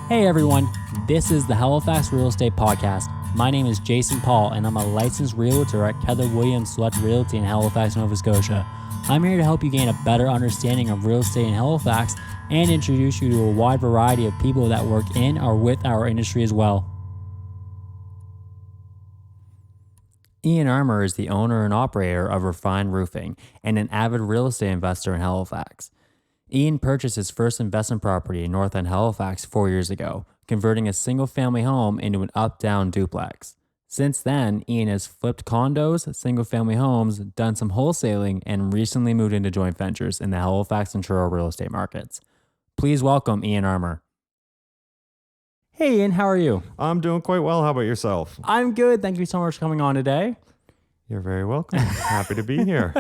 Hey everyone, this is the Halifax Real Estate Podcast. My name is Jason Paul and I'm a licensed realtor at Keller Williams Select Realty in Halifax, Nova Scotia. I'm here to help you gain a better understanding of real estate in Halifax and introduce you to a wide variety of people that work in or with our industry as well. Ian Armour is the owner and operator of Refined Roofing and an avid real estate investor in Halifax. Ian purchased his first investment property in North End, Halifax 4 years ago, converting a single-family home into an up-down duplex. Since then, Ian has flipped condos, single-family homes, done some wholesaling, and recently moved into joint ventures in the Halifax and Truro real estate markets. Please welcome Ian Armour. Hey Ian, how are you? I'm doing quite well. How about yourself? I'm good. Thank you so much for coming on today. You're very welcome. Happy to be here.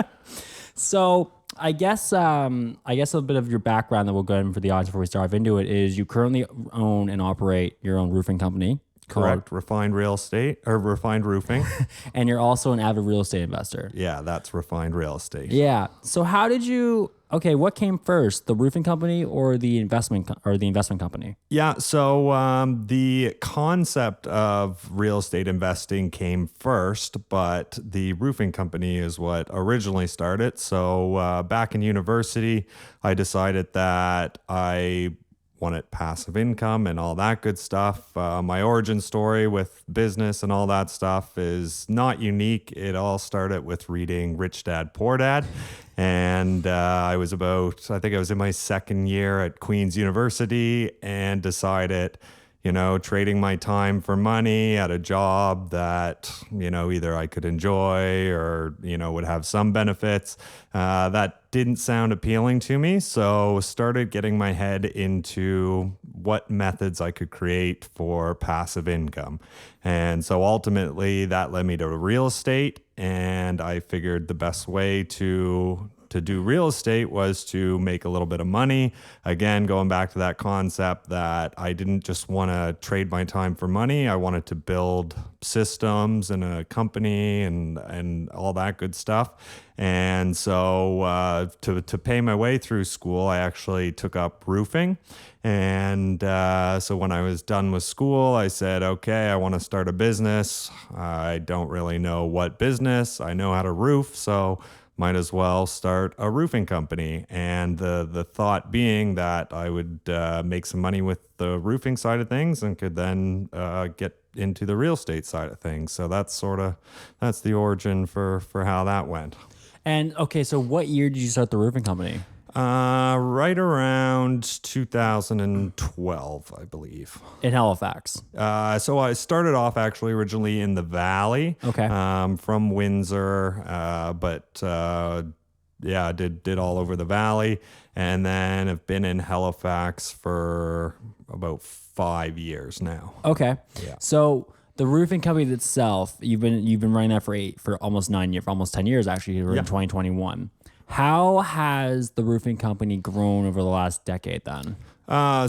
So I guess a bit of your background that we'll go in for the audience before we dive into it is you currently own and operate your own roofing company. Correct. Refined Real Estate or Refined Roofing. And you're also an avid real estate investor. Yeah, that's Refined Real Estate. Yeah. So what came first, the roofing company or the investment company? Yeah, so the concept of real estate investing came first, but the roofing company is what originally started. So back in university, I decided that I wanted passive income and all that good stuff. My origin story with business and all that stuff is not unique. It all started with reading Rich Dad, Poor Dad. And I think I was in my second year at Queen's University and decided, trading my time for money at a job that, either I could enjoy or, would have some benefits. That didn't sound appealing to me. So started getting my head into what methods I could create for passive income. And so ultimately that led me to real estate. And I figured the best way to do real estate was to make a little bit of money. Again, going back to that concept that I didn't just want to trade my time for money. I wanted to build systems and a company and all that good stuff. And so to pay my way through school, I actually took up roofing. And so when I was done with school, I said, okay, I want to start a business. I don't really know what business. I know how to roof, so might as well start a roofing company. And the thought being that I would make some money with the roofing side of things and could then get into the real estate side of things. So that's the origin for how that went. And okay, so what year did you start the roofing company? Right around 2012, I believe. In Halifax? So I started off actually originally in the Valley. Okay. From Windsor, but did all over the Valley, and then have been in Halifax for about 5 years now. Okay. Yeah. So the roofing company itself, you've been running that for almost 10 years actually. We're in 2021. How has the roofing company grown over the last decade then?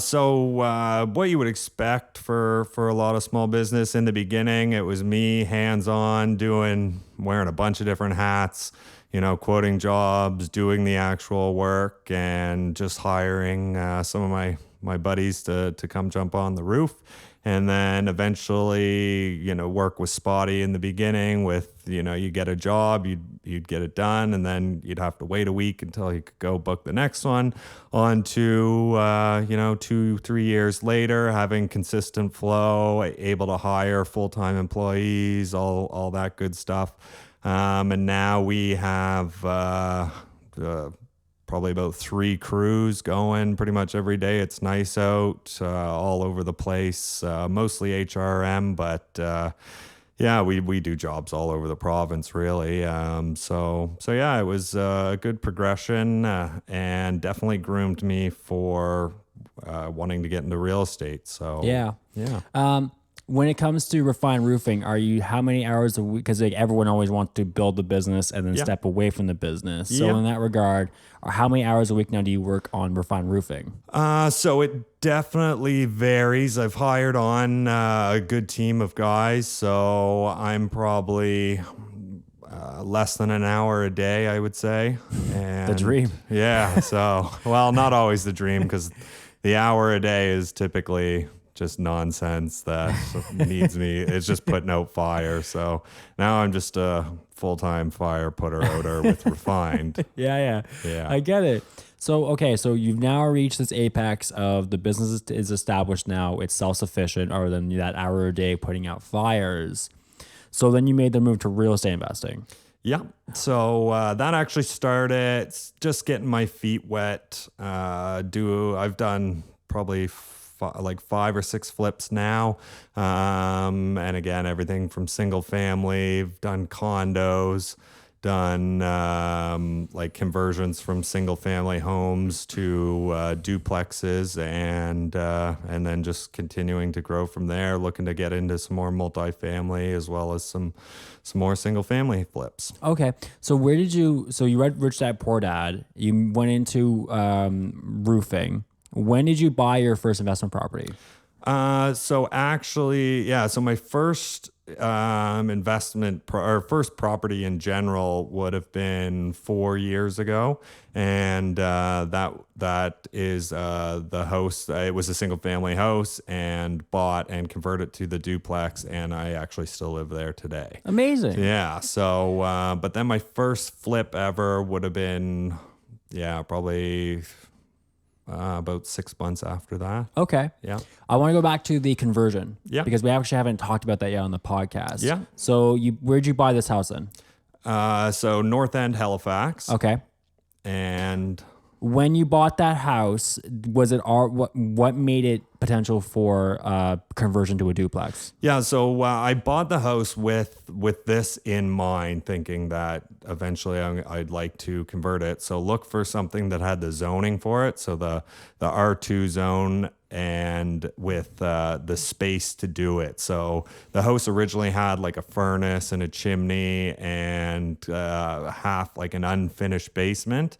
So what you would expect for a lot of small business in the beginning, it was me hands-on wearing a bunch of different hats, quoting jobs, doing the actual work, and just hiring some of my buddies to come jump on the roof. And then eventually, work was spotty in the beginning with, you get a job, you'd get it done, and then you'd have to wait a week until you could go book the next one. On to, 2-3 years later, having consistent flow, able to hire full-time employees, all that good stuff. And now we have probably about 3 crews going pretty much every day. It's nice out, all over the place, mostly HRM, but we do jobs all over the province, really. So yeah, it was a good progression and definitely groomed me for wanting to get into real estate. So yeah. When it comes to Refined Roofing, how many hours a week? Because everyone always wants to build the business and then step away from the business. So in that regard, how many hours a week now do you work on Refined Roofing? So it definitely varies. I've hired on a good team of guys, so I'm probably less than an hour a day, I would say. And the dream. Yeah. So, well, not always the dream, because the hour a day is typically just nonsense that needs me. It's just putting out fire. So now I'm just a full-time fire putter outer with Refined. Yeah. I get it. So, okay, so you've now reached this apex of the business is established now. It's self-sufficient other than that hour a day putting out fires. So then you made the move to real estate investing. Yeah. So that actually started just getting my feet wet. I've done probably like 5 or 6 flips now. And again, everything from single family, done condos, done like conversions from single family homes to duplexes, and then just continuing to grow from there, looking to get into some more multifamily as well as some more single family flips. Okay. So you read Rich Dad Poor Dad, you went into roofing. When did you buy your first investment property? So actually, yeah. So my first or first property in general would have been 4 years ago, and that is the house. It was a single family house, and bought and converted to the duplex, and I actually still live there today. Amazing. Yeah. So, but then my first flip ever would have been, probably. About 6 months after that. Okay. Yeah. I want to go back to the conversion. Yeah. Because we actually haven't talked about that yet on the podcast. Yeah. So where'd you buy this house in? So North End, Halifax. Okay. And when you bought that house, was it what made it potential for conversion to a duplex? Yeah, so I bought the house with this in mind, thinking that eventually I'd like to convert it. So look for something that had the zoning for it, so the R2 zone, and with the space to do it. So the house originally had like a furnace and a chimney and half like an unfinished basement,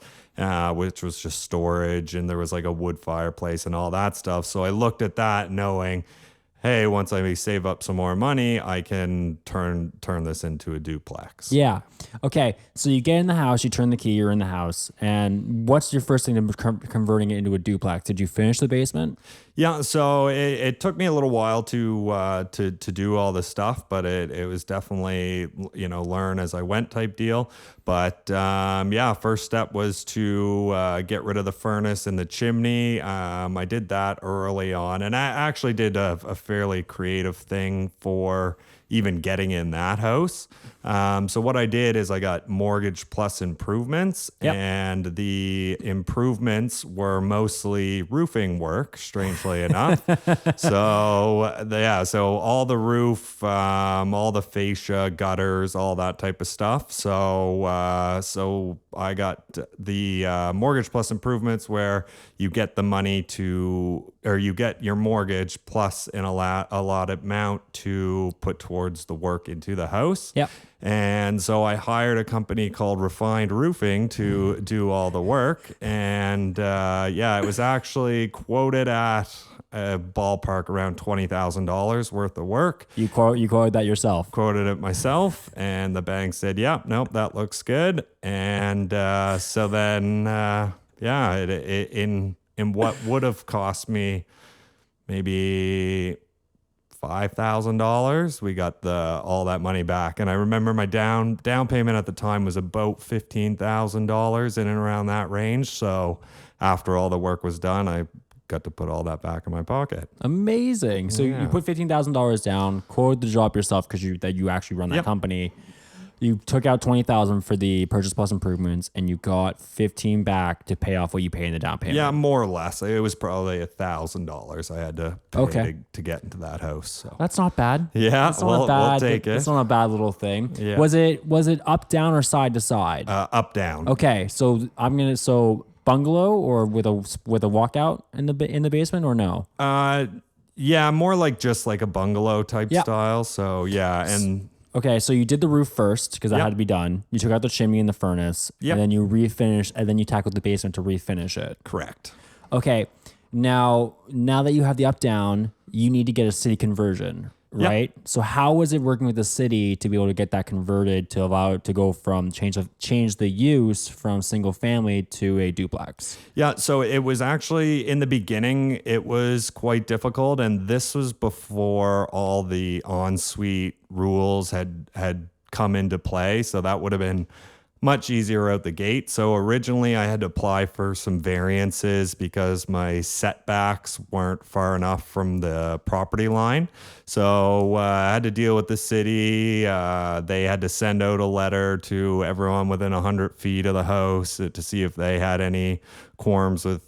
which was just storage, and there was like a wood fireplace and all that stuff. So I looked at that knowing, hey, once I save up some more money, I can turn this into a duplex. Yeah. Okay. So you get in the house, you turn the key, you're in the house. And what's your first thing to converting it into a duplex? Did you finish the basement? Yeah, so it took me a little while to do all this stuff, but it was definitely, learn as I went type deal. But first step was to get rid of the furnace and the chimney. I did that early on, and I actually did a fairly creative thing for even getting in that house. So what I did is I got mortgage plus improvements, and the improvements were mostly roofing work, strangely enough. So all the roof, all the fascia, gutters, all that type of stuff. So I got the mortgage plus improvements, where you get the money or you get your mortgage plus a lot amount to put towards the work into the house. Yep. And so I hired a company called Refined Roofing to do all the work. And it was actually quoted at a ballpark around $20,000 worth of work. You quoted that yourself? Quoted it myself, and the bank said, "Yeah, nope, that looks good." And so then, in what would have cost me maybe $5,000, we got all that money back. And I remember my down payment at the time was about $15,000, in and around that range. So after all the work was done, I got to put all that back in my pocket. Amazing. So you put $15,000 down, quoted the job yourself because you actually run that company. You took out $20,000 for the purchase plus improvements, and you got $15,000 back to pay off what you paid in the down payment. Yeah, more or less. It was probably $1,000 I had to pay to get into that house. So that's not bad. Yeah, we'll take it. It's not a bad little thing. Yeah. Was it up, down, or side to side? Up, down. Okay, so bungalow or with a walkout in the basement, or no? Yeah, more like just like a bungalow type style. So and. Okay, so you did the roof first because that had to be done. You took out the chimney and the furnace, and then you refinished, and then you tackled the basement to refinish it. Correct. Okay, now that you have the up down, you need to get a city conversion. right? So how was it working with the city to be able to get that converted to allow it to go from change the use from single family to a duplex? Yeah, so it was actually in the beginning, it was quite difficult, and this was before all the ensuite rules had come into play. So that would have been much easier out the gate. So originally I had to apply for some variances because my setbacks weren't far enough from the property line. So I had to deal with the city. They had to send out a letter to everyone within 100 feet of the house to see if they had any quorums with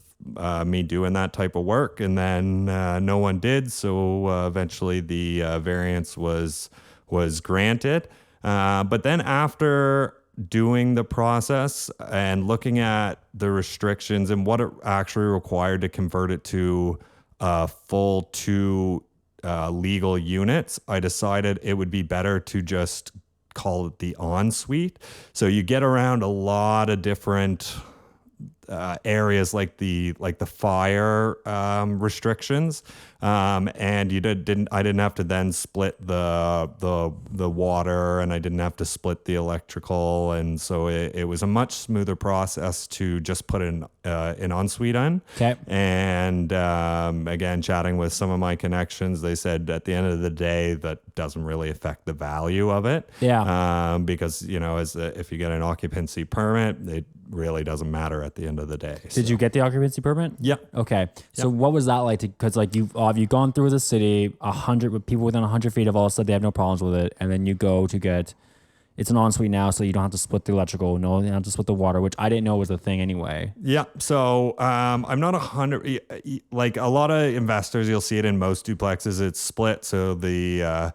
me doing that type of work. And then no one did. So eventually the variance was granted. But then after doing the process and looking at the restrictions and what it actually required to convert it to full two legal units, I decided it would be better to just call it the ensuite. So you get around a lot of different areas like the fire restrictions, and I didn't have to then split the water, and I didn't have to split the electrical, and so it was a much smoother process to just put an ensuite in. Okay. And again, chatting with some of my connections, they said at the end of the day that doesn't really affect the value of it. Yeah. Because if you get an occupancy permit, it really doesn't matter at the end of the day. Did you get the occupancy permit? Yeah. Okay. So what was that like? Because like you've gone through the city, 100 with people within 100 feet of all said they have no problems with it, and then you go to get it's an ensuite now, so you don't have to split the electrical, no, you don't have to split the water, which I didn't know was a thing anyway. Yeah. So I'm not 100. Like a lot of investors, you'll see it in most duplexes. It's split, so the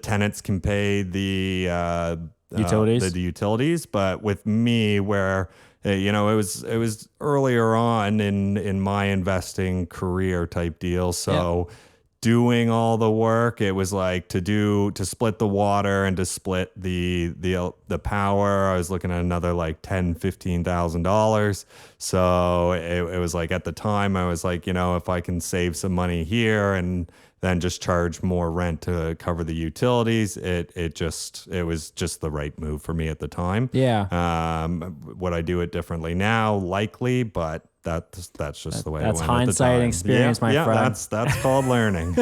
tenants can pay the utilities. The utilities. But with me, where it was earlier on in my investing career type deal, so. Yeah. Doing all the work, it was like to split the water and to split the power. I was looking at another like $10,000-$15,000. So it was like at the time I was like, if I can save some money here and then just charge more rent to cover the utilities, it was just the right move for me at the time. Yeah. Would I do it differently now? Likely, but that's just the way it went. That's hindsight and experience, my friend. That's called learning.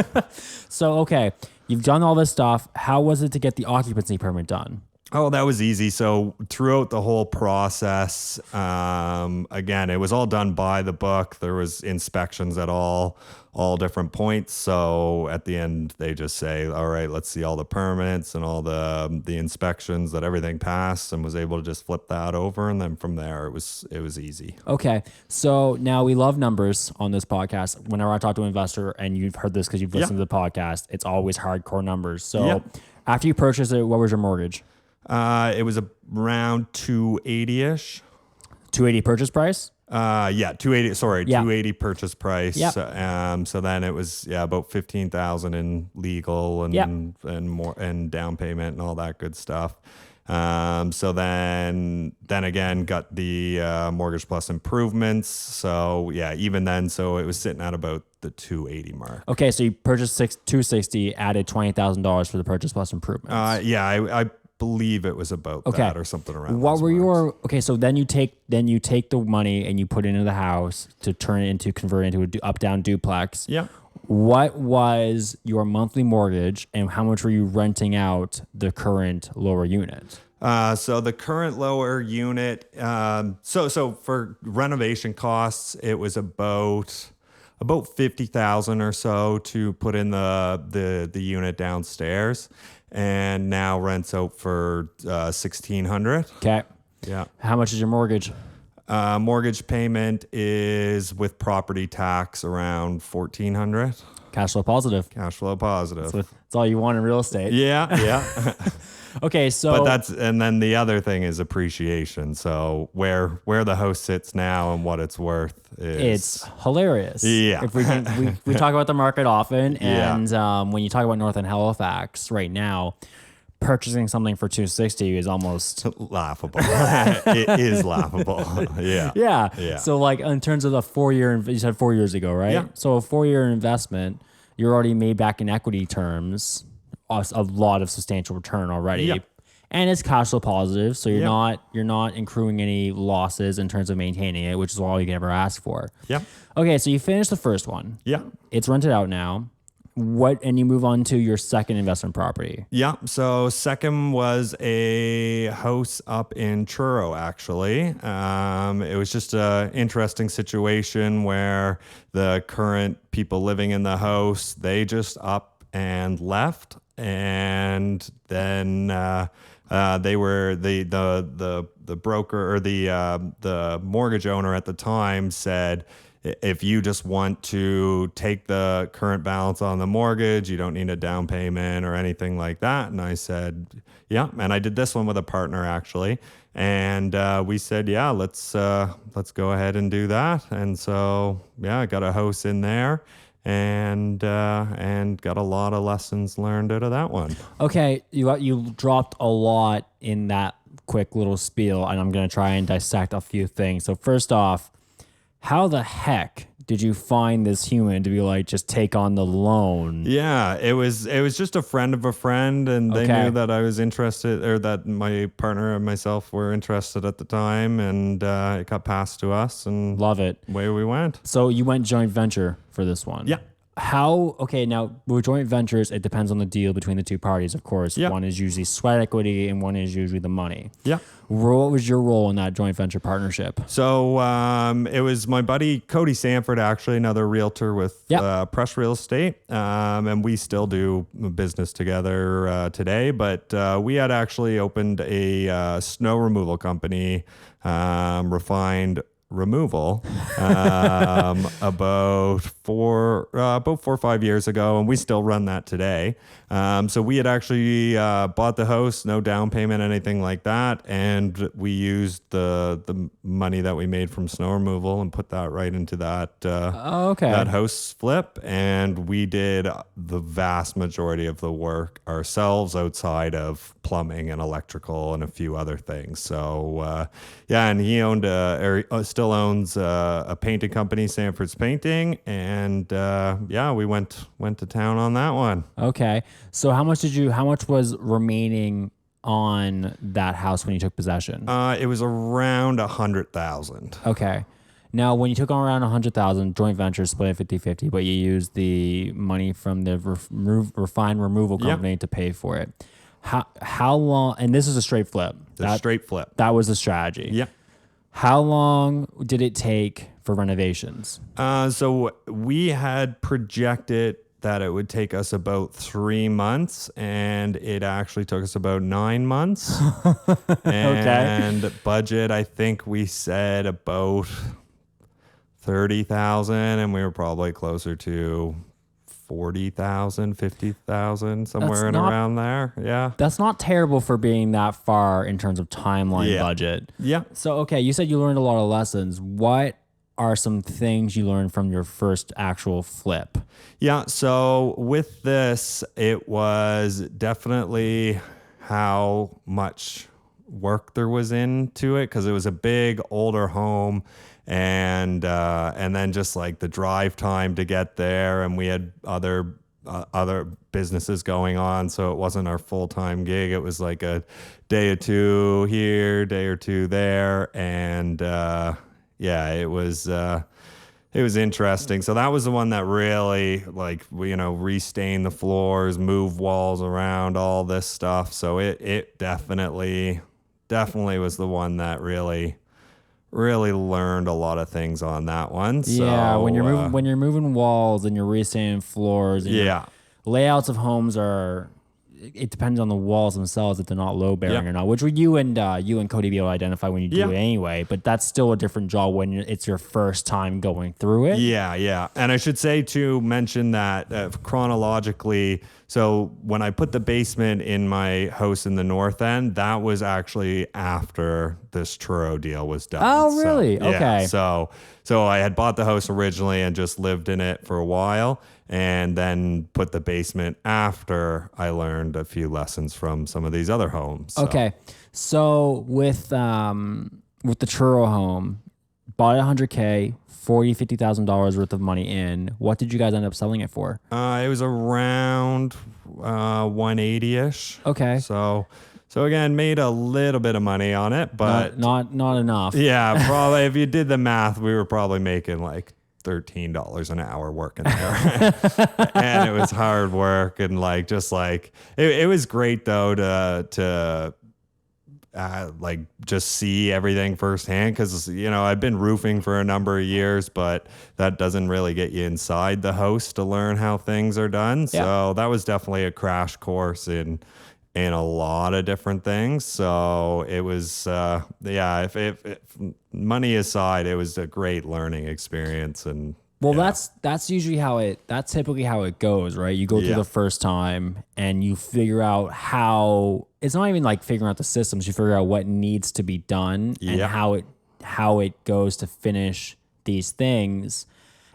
So, okay, you've done all this stuff. How was it to get the occupancy permit done? Oh, that was easy. So throughout the whole process, again, it was all done by the book. There was inspections at all different points. So at the end, they just say, all right, let's see all the permits and all the inspections that everything passed, and was able to just flip that over. And then from there, it was easy. Okay. So now we love numbers on this podcast. Whenever I talk to an investor, and you've heard this because you've listened to the podcast, it's always hardcore numbers. So after you purchased it, what was your mortgage? It was around 280-ish. 280 purchase price? 280. Sorry, 280 purchase price. Yep. So then it was about 15,000 in legal and more and down payment and all that good stuff. So then again got the mortgage plus improvements. So even then, so it was sitting at about the 280 mark. Okay, so you purchased 260, added $20,000 for the purchase plus improvements. I believe it was about that or something around. What were so then you take the money and you put it into the house to convert it into a up down duplex. Yeah. What was your monthly mortgage and how much were you renting out the current lower unit? So the current lower unit, so for renovation costs, it was about 50,000 or so to put in the unit downstairs. And now rents out for $1,600. Okay. Yeah. How much is your mortgage? Mortgage payment is with property tax around $1,400. Cash flow positive. Cash flow positive. That's all you want in real estate. Yeah. Okay, so and then the other thing is appreciation. So where the house sits now and what it's worth it's hilarious. Yeah. If we talk about the market often, and when you talk about North End Halifax right now, purchasing something for $260 is almost laughable. It is laughable. Yeah. So like in terms of the 4 year, you said 4 years ago, right? Yeah. So a 4 year investment, you're already made back in equity terms a lot of substantial return already. Yeah. And it's cash flow positive, so you're Yeah. not accruing any losses in terms of maintaining it, which is all you can ever ask for. Yeah. Okay, so you finished the first one. Yeah. It's rented out now. And you move on to your second investment property. Yeah. So second was a house up in Truro, actually. It was just an interesting situation where the current people living in the house, they just up and left. And then they were the broker or the mortgage owner at the time said, if you just want to take the current balance on the mortgage, you don't need a down payment or anything like that. And I said, yeah. And I did this one with a partner, actually. And we said, yeah, let's go ahead and do that. And so, yeah, I got a house in there and got a lot of lessons learned out of that one. Okay, you dropped a lot in that quick little spiel, and I'm going to try and dissect a few things. So first off, how the heck did you find this human to be like, just take on the loan? Yeah, it was just a friend of a friend, and they Okay. knew that I was interested, or that my partner and myself were interested at the time, and it got passed to us, and Love it. away we went. So you went joint venture for this one. Yeah. Okay, now with joint ventures, it depends on the deal between the two parties, of course. Yeah. One is usually sweat equity and one is usually the money. Yeah. What was your role in that joint venture partnership? So it was my buddy Cody Sanford, actually, another realtor with Yep. Press Real Estate, and we still do business together today. But we had actually opened a snow removal company, Refined Removal, about 4 or 5 years ago, and we still run that today. So we had actually bought the house, no down payment, anything like that, and we used the money that we made from snow removal and put that right into that Okay. that house flip, and we did the vast majority of the work ourselves outside of plumbing and electrical and a few other things. So yeah, and he owned still owns a painting company, Sanford's Painting, and yeah, we went to town on that one. Okay. So how much was remaining on that house when you took possession? It was around 100,000. Okay. Now, when you took on around 100,000, joint venture split 50-50, but you used the money from the refined removal company to pay for it. How long, and this is a straight flip. Straight flip. That was the strategy. Yeah. How long did it take for renovations? So we had projected that it would take us about 3 months, and it actually took us about 9 months. And budget, I think we said about 30,000, and we were probably closer to 40,000, 50,000, somewhere around there. Yeah. That's not terrible for being that far in terms of timeline budget. Yeah. So, okay, you said you learned a lot of lessons. What are some things you learned from your first actual flip? Yeah. So with this, it was definitely how much work there was into it, because it was a big older home, and then just like the drive time to get there, and we had other businesses going on, so it wasn't our full-time gig. It was like a day or two here, day or two there, and yeah, it was interesting. So that was the one that really, like, restain the floors, move walls around, all this stuff. So it definitely was the one that really learned a lot of things on that one. Yeah, So, when you're moving walls and you're restaining floors, and yeah. layouts of homes it depends on the walls themselves if they're not low bearing or not, which would you and Cody be able to identify when you do it anyway. But that's still a different job when it's your first time going through it. Yeah. And I should say to mention that chronologically, so when I put the basement in my house in the north end, that was actually after this Truro deal was done. Oh, really? So, yeah, okay. So I had bought the house originally and just lived in it for a while, and then put the basement after I learned a few lessons from some of these other homes. So. Okay. So with the Truro home, bought it $100K, $50,000 worth of money in. What did you guys end up selling it for? It was around 180-ish. Okay. So again, made a little bit of money on it, but not enough. yeah, probably if you did the math, we were probably making like $13 an hour working there. And it was hard work and it was great though to like just see everything firsthand, because I've been roofing for a number of years, but that doesn't really get you inside the house to learn how things are done. Yeah. So that was definitely a crash course in a lot of different things. So it was if money aside, it was a great learning experience. And that's that's typically how it goes, right? You go through the first time and you figure out how, it's not even like figuring out the systems, you figure out what needs to be done and how it goes to finish these things.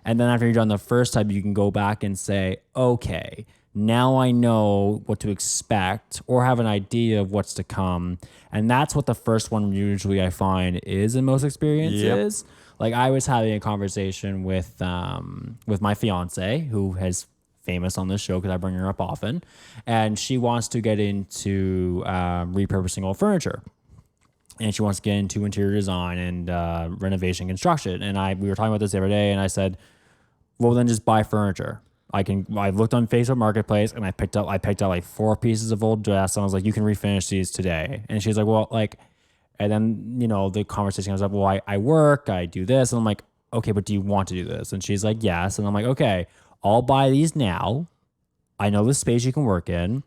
And then after you're done the first time, you can go back and say, okay, now I know what to expect or have an idea of what's to come. And that's what the first one usually I find is in most experiences. Like I was having a conversation with my fiance, who is famous on this show because I bring her up often, and she wants to get into repurposing old furniture. And she wants to get into interior design and renovation construction. And we were talking about this the other day, and I said, well, then just buy furniture. I looked on Facebook Marketplace and I picked up like 4 pieces of old dress, and I was like, you can refinish these today. And she's like, well, like, and then, the conversation comes up, well, I work, I do this. And I'm like, okay, but do you want to do this? And she's like, yes. And I'm like, okay, I'll buy these now. I know the space you can work in.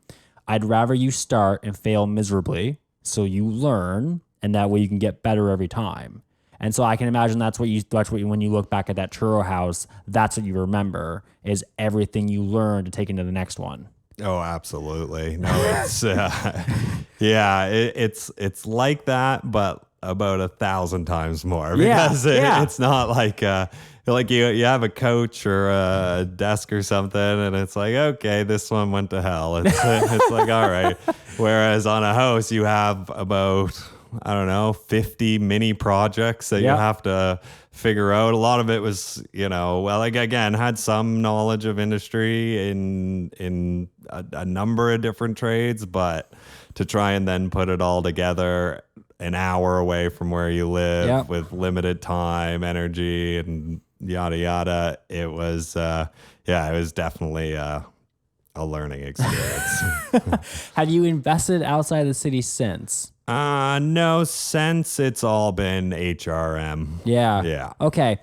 I'd rather you start and fail miserably so you learn, and that way you can get better every time. And so I can imagine that's what when you look back at that Truro house, that's what you remember, is everything you learned to take into the next one. Oh, absolutely. No, it's it's like that, but about 1,000 times more, because it's not like you have a couch or a desk or something, and it's like, okay, this one went to hell. It's like, all right. Whereas on a house, you have about, I don't know, 50 mini projects that you have to figure out. A lot of it was, had some knowledge of industry in a number of different trades, but to try and then put it all together an hour away from where you live with limited time, energy, and yada, yada, it was definitely a learning experience. Have you invested outside the city since? No, since it's all been HRM. Yeah. Okay.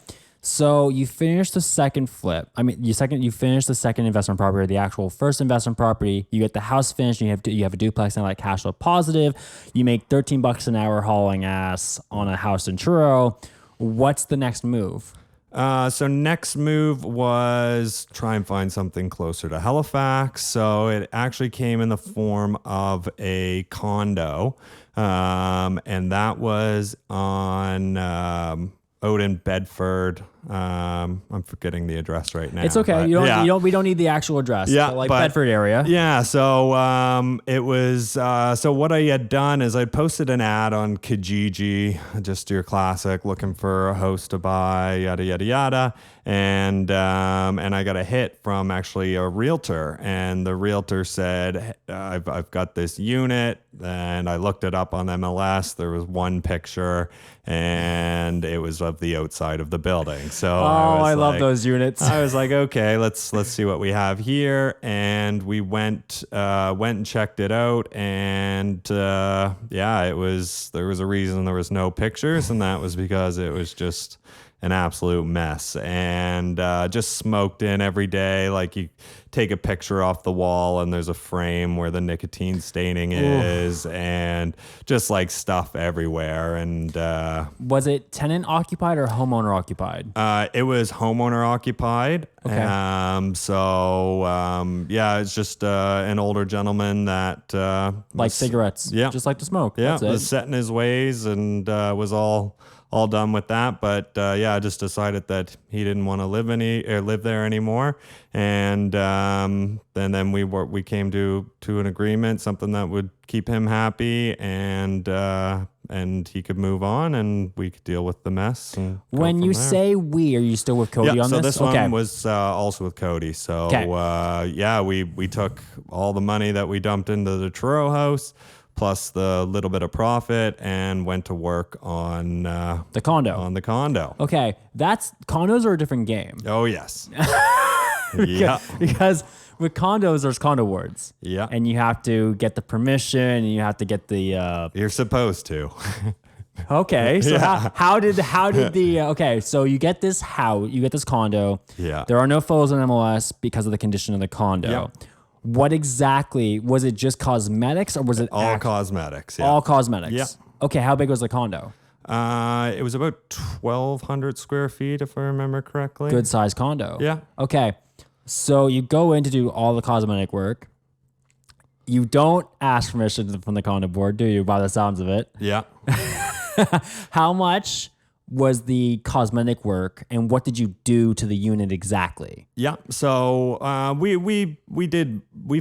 So you finished the second flip. You finished the second investment property, or the actual first investment property. You get the house finished. And you have a duplex and like cash flow positive. You make $13 an hour hauling ass on a house in Truro. What's the next move? So next move was try and find something closer to Halifax. So it actually came in the form of a condo. And that was on out in Bedford. I'm forgetting the address right now. It's okay. We don't need the actual address. Yeah, but Bedford area. Yeah. So it was. So what I had done is I posted an ad on Kijiji, just your classic, looking for a host to buy, yada yada yada, and I got a hit from actually a realtor, and the realtor said, I've got this unit, and I looked it up on MLS. There was one picture, and it was of the outside of the building. So I love those units. I was like, okay, let's see what we have here, and we went and checked it out, and there was a reason there was no pictures, and that was because it was just an absolute mess, and just smoked in every day. Like, you take a picture off the wall and there's a frame where the nicotine staining is, and just like stuff everywhere. And was it tenant occupied or homeowner occupied? It was homeowner occupied. Okay. It's just an older gentleman that like cigarettes. Yeah, just like to smoke. Yeah, That's it. was set in his ways, and was all done with that. But I just decided that he didn't want to live there anymore, and then we came to an agreement, something that would keep him happy, and and he could move on, and we could deal with the mess. And When you say we, are you still with Cody on so this? this one was also with Cody. So we took all the money that we dumped into the Truro house, plus the little bit of profit, and went to work on the condo. On the condo. Okay, condos are a different game. Oh yes. Yeah. Because with condos, there's condo wards. Yeah. And you have to get the permission, and you have to get the. You're supposed to. Okay, so how did the okay? So you get this condo. Yeah. There are no photos on MLS because of the condition of the condo. Yep. What exactly was it? Just cosmetics, or was it all cosmetics? Yeah. All cosmetics. Yeah. Okay, how big was the condo? It was about 1,200 square feet, if I remember correctly. Good size condo. Yeah. Okay, so you go in to do all the cosmetic work. You don't ask permission from the condo board, do you? By the sounds of it. Yeah. How much was the cosmetic work, and what did you do to the unit exactly? Yeah. So we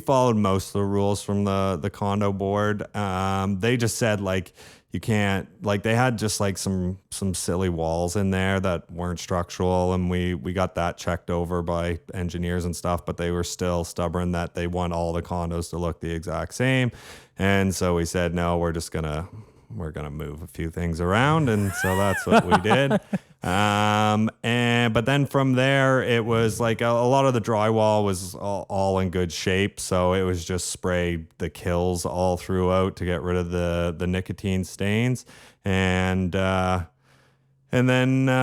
followed most of the rules from the condo board. They just said like you can't, like they had just like some silly walls in there that weren't structural, and we got that checked over by engineers and stuff, but they were still stubborn that they want all the condos to look the exact same. And so we said, no, we're gonna move a few things around, and so that's what we did. But then from there, it was like a lot of the drywall was all in good shape, so it was just spray the kills all throughout to get rid of the nicotine stains, and then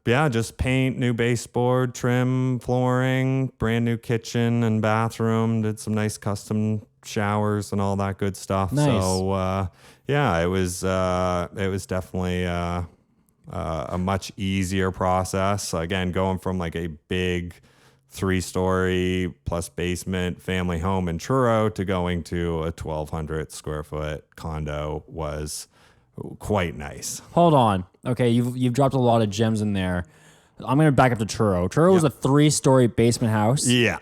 just paint, new baseboard, trim, flooring, brand new kitchen and bathroom. Did some nice custom showers and all that good stuff. Nice. So it was definitely a much easier process. Again, going from like a big 3-story plus basement family home in Truro to going to a 1,200 square foot condo was quite nice. Hold on. Okay, you've dropped a lot of gems in there. I'm going to back up to Truro. Truro was a 3-story basement house. Yeah.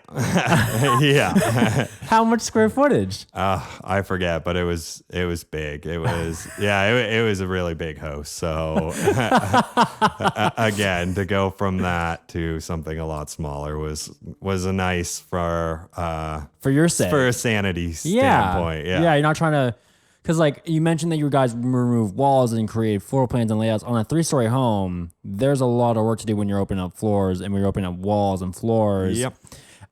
Yeah. How much square footage? I forget, but it was big. It was, it was a really big house. So again, to go from that to something a lot smaller was a nice for your sake. For a sanity standpoint. Yeah. Yeah, you're not trying to, because like you mentioned that you guys remove walls and create floor plans and layouts on a 3-story home. There's a lot of work to do when you're opening up floors and when you're opening up walls and floors. Yep.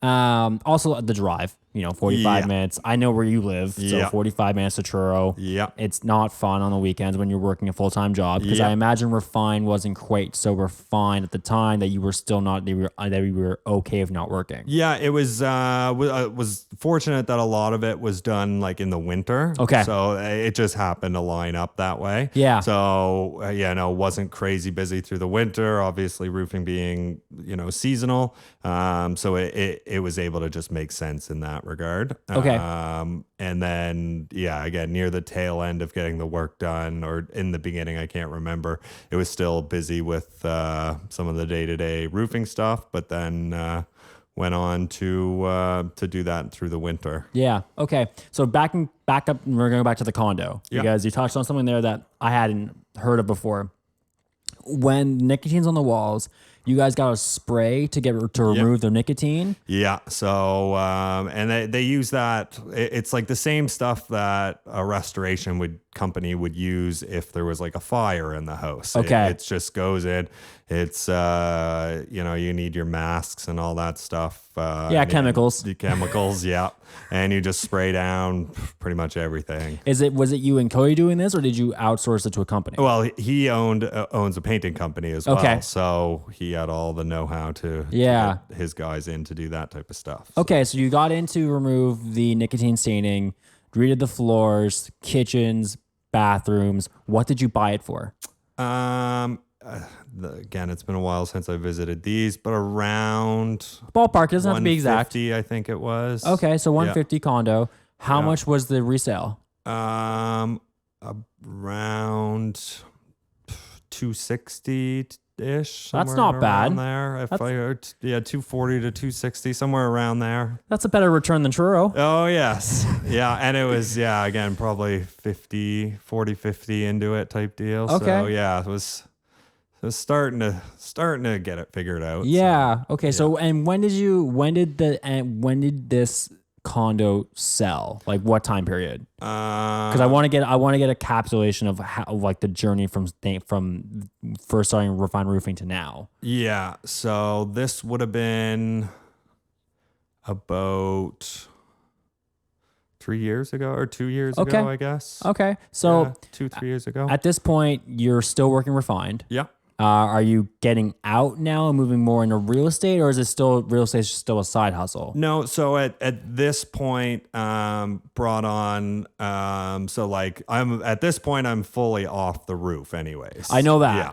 Also the drive, 45 minutes. I know where you live, so 45 minutes to Truro. Yeah. It's not fun on the weekends when you're working a full-time job, because I imagine Refine wasn't quite so refined at the time that you were still not, that we were okay with not working. Yeah, it was fortunate that a lot of it was done like in the winter. Okay. So it just happened to line up that way. Yeah. So, wasn't crazy busy through the winter, obviously roofing being, seasonal. So it was able to just make sense in that regard. Okay. And then, again, near the tail end of getting the work done, or in the beginning, I can't remember, it was still busy with some of the day-to-day roofing stuff, but then went on to do that through the winter. Yeah. Okay. So back up, and we're going back to the condo, because you touched on something there that I hadn't heard of before. When nicotine's on the walls, you guys got a spray to remove the nicotine? Yeah. So, and they use that. It's like the same stuff that a restoration company would use if there was like a fire in the house. Okay. It just goes in. It's, you need your masks and all that stuff. Chemicals. Chemicals, yeah. And you just spray down pretty much everything. Was it you and Cody doing this, or did you outsource it to a company? Well, he owns a painting company as well. So he had all the know-how to get his guys in to do that type of stuff. So. Okay, so you got in to remove the nicotine staining, redid the floors, kitchens, bathrooms. What did you buy it for? Again, it's been a while since I visited these, but around ballpark, doesn't have to be exact. 150, I think it was. Okay, so 150 condo. How much was the resale? Around 260 ish. That's not around bad. there. If I heard, yeah, 240 to 260, somewhere around there. That's a better return than Truro. Oh yes, yeah, and it was again probably 50 into it type deal. Okay. So yeah, it was starting to get it figured out. Yeah. Okay. So, and when did this condo sell? Like what time period? Because I want to get a capsulation of how, like the journey from first starting Refine Roofing to now. Yeah. So this would have been about 3 years ago or 2 years ago, I guess. Okay. So Yeah, 3 years ago. at this point, you're still working Refined. Yeah. Are you getting out now and moving more into real estate, or is it still real estate is still a side hustle? No, so at this point, brought on, so like I'm fully off the roof anyways. I know that. Yeah.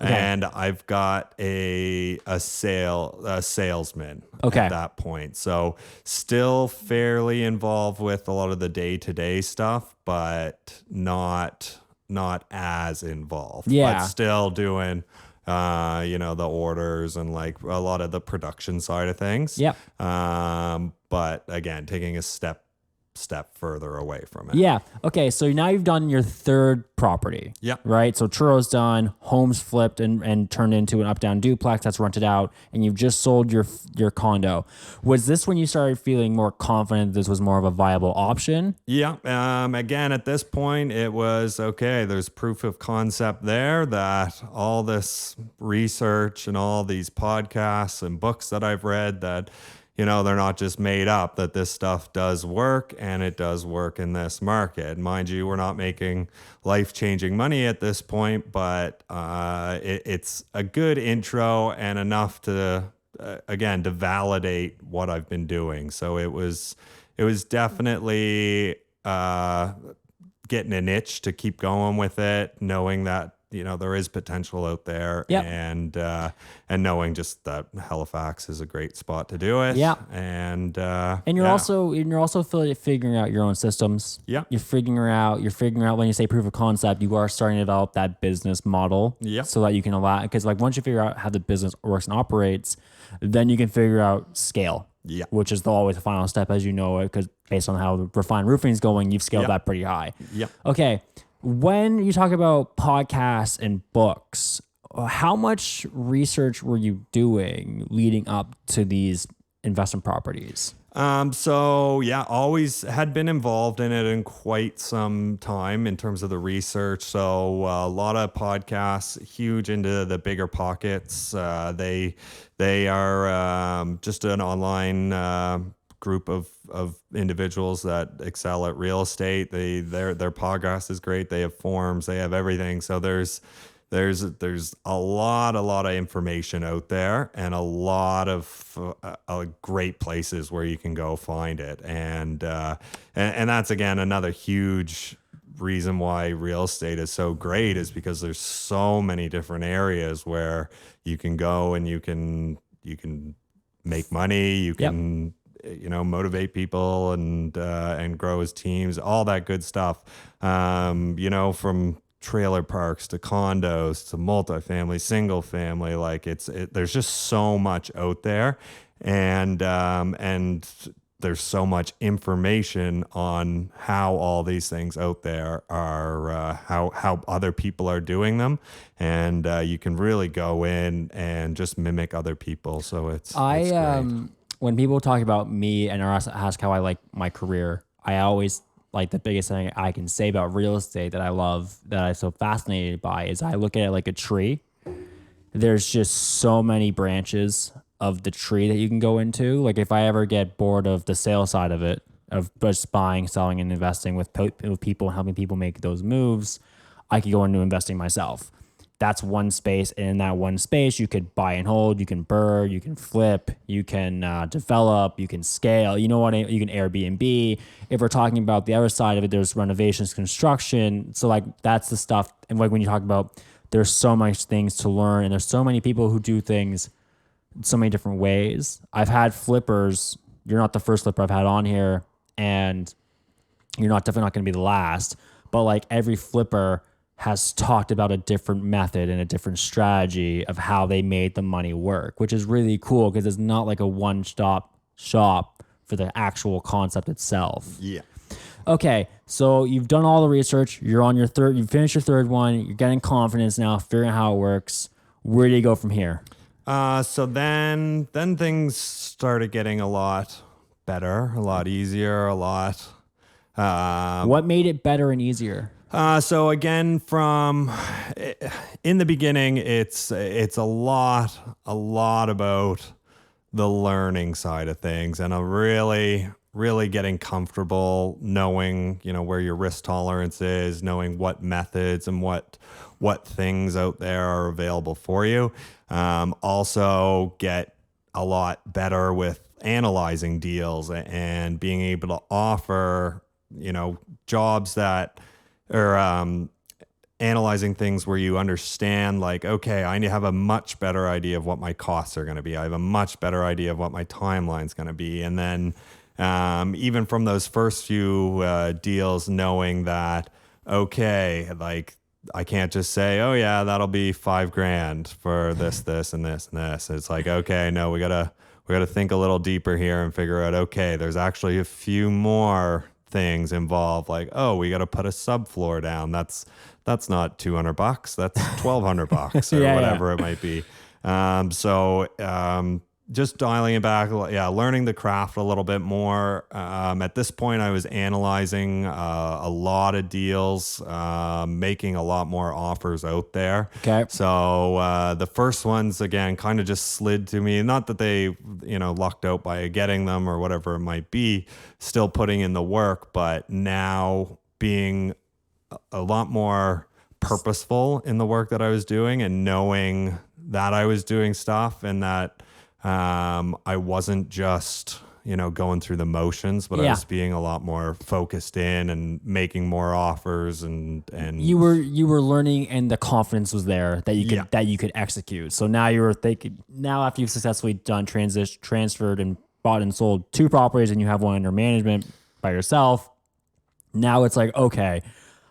Okay. And I've got a salesman Okay. at that point. So still fairly involved with a lot of the day-to-day stuff, but not as involved. Yeah. But still doing the orders and like a lot of the production side of things. Yep. But again, taking a step further away from it. Yeah. Okay. So now you've done your third property. Yeah. Right. So Truro's done, homes flipped and turned into an up-down duplex that's rented out, and you've just sold your condo. Was this when you started feeling more confident this was more of a viable option? Yeah. Again, at this point, it was okay. There's proof of concept there that all this research and all these podcasts and books that I've read that, they're not just made up, that this stuff does work, and it does work in this market. Mind you, we're not making life-changing money at this point, but it's a good intro and enough to, again, to validate what I've been doing. So it was definitely getting an itch to keep going with it, knowing that there is potential out there. Yep. And knowing just that Halifax is a great spot to do it. Yeah. And you're also figuring out your own systems. Yeah. You're figuring out when you say proof of concept, you are starting to develop that business model. Yeah. So that you can allow, because like once you figure out how the business works and operates, then you can figure out scale. Yeah. Which is always the final step, as you know, because based on how Refined Roofing is going, you've scaled that pretty high. Yeah. Okay. When you talk about podcasts and books, how much research were you doing leading up to these investment properties? So yeah, always had been involved in it in quite some time in terms of the research. So a lot of podcasts, huge into the Bigger Pockets. They are just an online group of individuals that excel at real estate. Their podcast is great. They have forums. They have everything. So there's a lot of information out there, and a lot of great places where you can go find it. And that's again another huge reason why real estate is so great, is because there's so many different areas where you can go and you can make money. You can motivate people and grow as teams, all that good stuff. From trailer parks to condos to multifamily, single family, like there's just so much out there, and there's so much information on how all these things out there are, how other people are doing them, and you can really go in and just mimic other people. So it's great. When people talk about me and ask how I like my career, I always like the biggest thing I can say about real estate that I love, that I'm so fascinated by, is I look at it like a tree. There's just so many branches of the tree that you can go into. Like if I ever get bored of the sales side of it, of just buying, selling, and investing with people and helping people make those moves, I could go into investing myself. That's one space. And in that one space, you could buy and hold, you can burr, you can flip, you can develop, you can scale, you can Airbnb. If we're talking about the other side of it, there's renovations, construction. So like that's the stuff. And like when you talk about, there's so much things to learn, and there's so many people who do things so many different ways. I've had flippers. You're not the first flipper I've had on here, and you're definitely not going to be the last, but like every flipper has talked about a different method and a different strategy of how they made the money work, which is really cool because it's not like a one-stop shop for the actual concept itself. Yeah. Okay, so you've done all the research. You're on your third. You finished your third one. You're getting confidence now, figuring out how it works. Where do you go from here? So then things started getting a lot better, a lot easier, a lot. What made it better and easier? So again, in the beginning, it's a lot about the learning side of things, and a really getting comfortable knowing, where your risk tolerance is, knowing what methods and what things out there are available for you. Also get a lot better with analyzing deals and being able to offer, jobs that are analyzing things where you understand, like, okay, I have a much better idea of what my costs are going to be. I have a much better idea of what my timeline's going to be. And then even from those first few deals, knowing that, okay, like, I can't just say, oh yeah, that'll be $5,000 for this, and this, and this. It's like, okay, no, we gotta think a little deeper here and figure out, okay, there's actually a few more things involved. Like, oh, we gotta put a subfloor down. That's not $200. That's $1,200 or whatever it might be. Just dialing it back, learning the craft a little bit more. At this point, I was analyzing a lot of deals, making a lot more offers out there. Okay. So the first ones, again, kind of just slid to me. Not that they, lucked out by getting them or whatever it might be, still putting in the work, but now being a lot more purposeful in the work that I was doing and knowing that I was doing stuff and that I wasn't just, going through the motions, but I was being a lot more focused in and making more offers and you were learning, and the confidence was there that you could execute. So now you were thinking, now after you've successfully done transferred and bought and sold 2 properties and you have one under management by yourself, now it's like, okay,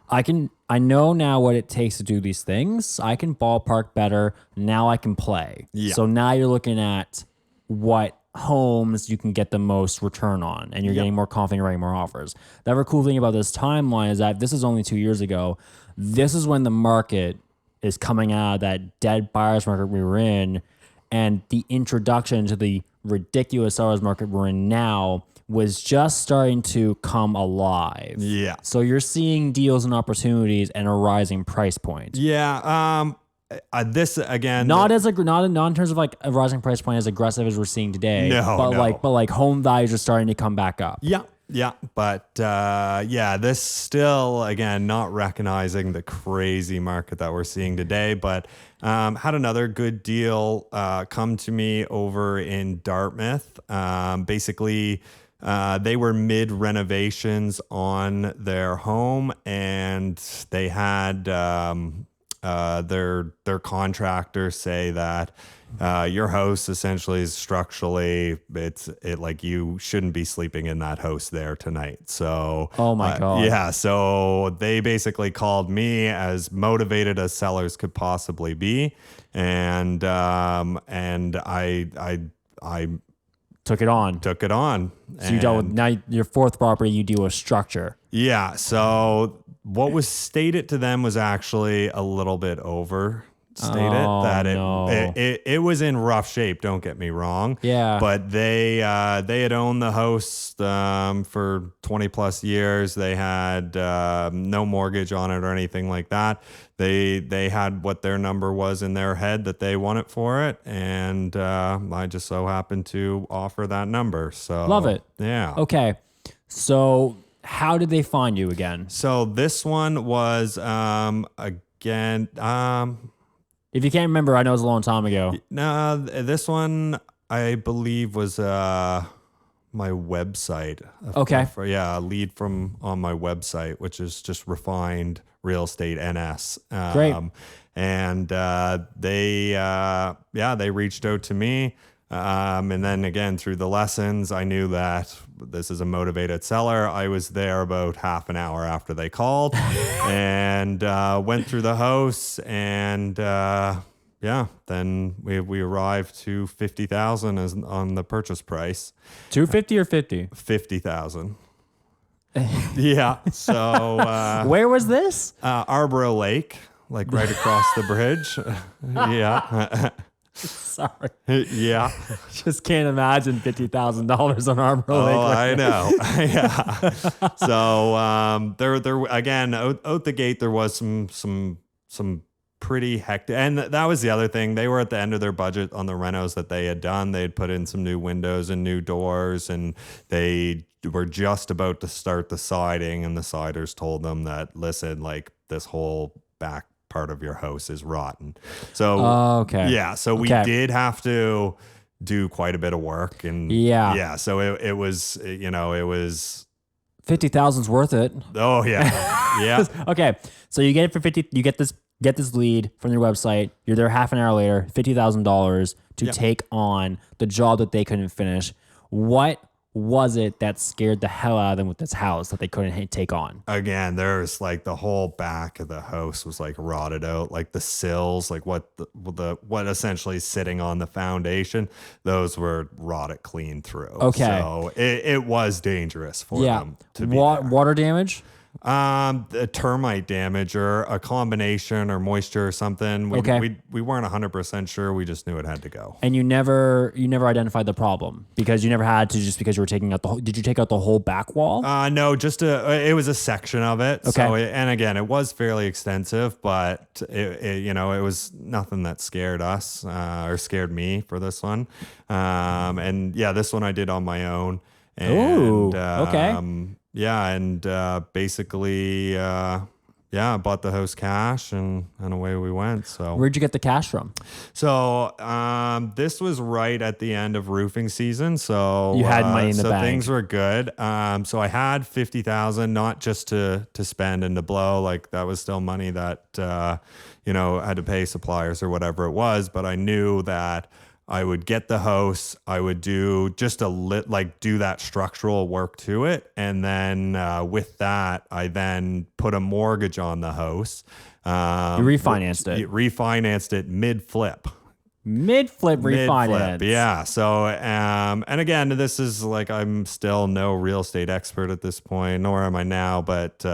I know now what it takes to do these things. I can ballpark better. Now I can play. Yeah. So now you're looking at what homes you can get the most return on, and you're getting more confident writing more offers. The other cool thing about this timeline is that this is only 2 years ago. This is when the market is coming out of that dead buyer's market we were in, and the introduction to the ridiculous seller's market we're in now was just starting to come alive. Yeah. So you're seeing deals and opportunities and a rising price point. Yeah. This again, not in terms of like a rising price point as aggressive as we're seeing today. But like home values are starting to come back up. Yeah. Yeah. But this still, again, not recognizing the crazy market that we're seeing today, but had another good deal come to me over in Dartmouth. Basically, they were mid renovations on their home, and they had their contractor say that your house essentially is structurally like you shouldn't be sleeping in that house there tonight. So oh my god, yeah. So they basically called me, as motivated as sellers could possibly be, and I took it on. So you dealt with, now your 4th property, you deal with structure. Yeah. So what was stated to them was actually a little bit overstated. It was in rough shape. Don't get me wrong. Yeah. But they had owned the house for 20 plus years. They had no mortgage on it or anything like that. They had what their number was in their head that they wanted for it, and I just so happened to offer that number. So love it. Yeah. Okay. So how did they find you again? So this one was again. If you can't remember, I know it was a long time ago. No, this one I believe was my website. Okay. A lead from on my website, which is just Refined Real Estate NS. Great. And they reached out to me. And then again, through the lessons, I knew that this is a motivated seller. I was there about half an hour after they called and went through the house. And then we arrived to 50,000 as on the purchase price. 250 or 50? 50,000. Yeah. So where was this? Arborough Lake, like right across the bridge. Yeah. Sorry. Yeah. Just can't imagine $50,000 on Arborough Lake. Oh, I know. Yeah. So there again out the gate there was some pretty hectic, and that was the other thing. They were at the end of their budget on the renos that they had done. They had put in some new windows and new doors, and they were just about to start the siding, and the siders told them that, listen, like this whole back part of your house is rotten. So okay. Yeah, so we did have to do quite a bit of work, and so it was, it was 50,000's worth it. Oh yeah. Yeah. Okay. So you get it for 50, you get this lead from their website. You're there half an hour later, $50,000 to take on the job that they couldn't finish. What was it that scared the hell out of them with this house that they couldn't take on? Again, there's like the whole back of the house was like rotted out, like the sills, like what essentially is sitting on the foundation, those were rotted clean through. Okay. So it was dangerous for them to be there. Water damage? The termite damage or a combination or moisture or something. We weren't 100% sure. We just knew it had to go. And you never identified the problem because you never had to, just because you were taking out did you take out the whole back wall? No, just it was a section of it. Okay. So and again, it was fairly extensive, but it was nothing that scared us or scared me for this one. And yeah, this one I did on my own. And, okay. Yeah, and basically, I bought the house cash, and away we went. So where'd you get the cash from? So this was right at the end of roofing season. So you had money in the bank. So things were good. So I had 50,000, not just to spend and to blow. Like that was still money that I had to pay suppliers or whatever it was. But I knew that I would get the house. I would do just do that structural work to it. And then with that, I then put a mortgage on the house. You refinanced it. Refinanced it mid-flip. Mid-flip refinance. Yeah. So, and again, this is like, I'm still no real estate expert at this point, nor am I now, but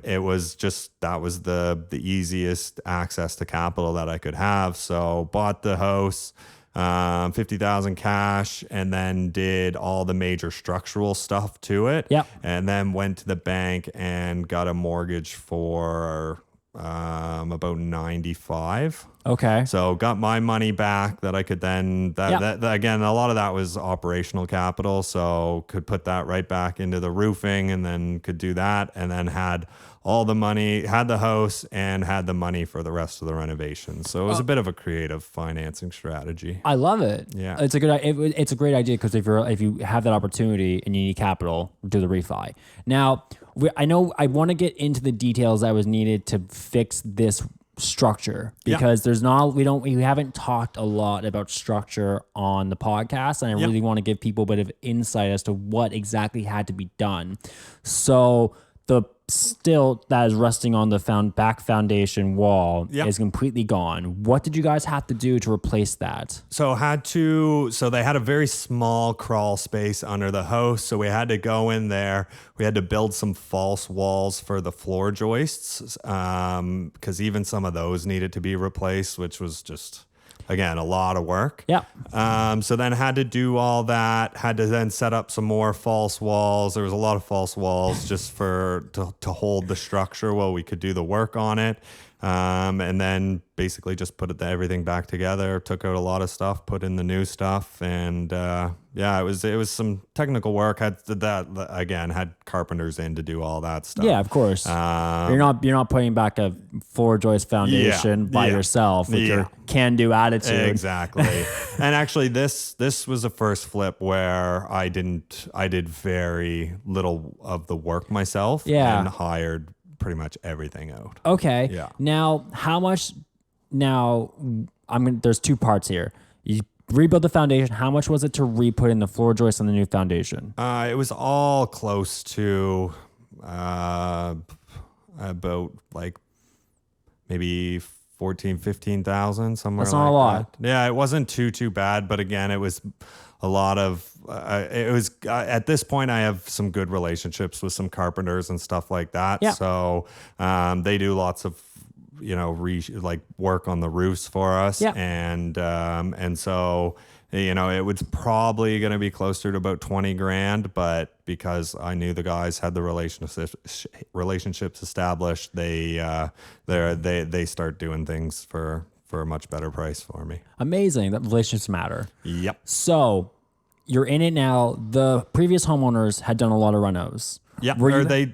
it was just, that was the easiest access to capital that I could have. So bought the house, 50,000 cash, and then did all the major structural stuff to it. Yep. And then went to the bank and got a mortgage for about 95. Okay. So got my money back that I could then that again, a lot of that was operational capital, so could put that right back into the roofing, and then could do that, and then had all the money, had the house, and had the money for the rest of the renovations. So it was a bit of a creative financing strategy. I love it. Yeah, it's a great idea, because if you have that opportunity and you need capital, do the refi. Now, I know I want to get into the details that was needed to fix this structure, because we haven't talked a lot about structure on the podcast, and I really want to give people a bit of insight as to what exactly had to be done. So the stilt that is resting on the back foundation wall is completely gone. What did you guys have to do to replace that? So they had a very small crawl space under the house. So we had to go in there. We had to build some false walls for the floor joists, because even some of those needed to be replaced, which was just, again, a lot of work. Yeah. So then had to do all that, had to then set up some more false walls. There was a lot of false walls just to hold the structure while we could do the work on it. And then basically just put everything back together, took out a lot of stuff, put in the new stuff. And it was some technical work. Had carpenters in to do all that stuff. Yeah, of course. You're not putting back a floor joist foundation by yourself with your can-do attitude. Exactly. And actually this was the first flip where I did very little of the work myself and hired pretty much everything out. Okay. Yeah. Now, how much? Now, there's two parts here. You rebuild the foundation. How much was it to re-put in the floor joists on the new foundation? It was all close to about like maybe 15,000, somewhere That's like not a lot. that. Yeah, it wasn't too bad, but again, it was a lot of it was at this point I have some good relationships with some carpenters and stuff like that. Yeah. So they do lots of like work on the roofs for us. Yeah. And so it was probably going to be closer to about 20 grand, but because I knew the guys had the relationships established, they start doing things for a much better price for me. Amazing. That relationships matter. Yep. So you're in it now. The previous homeowners had done a lot of renos. Yeah. Were Or you- they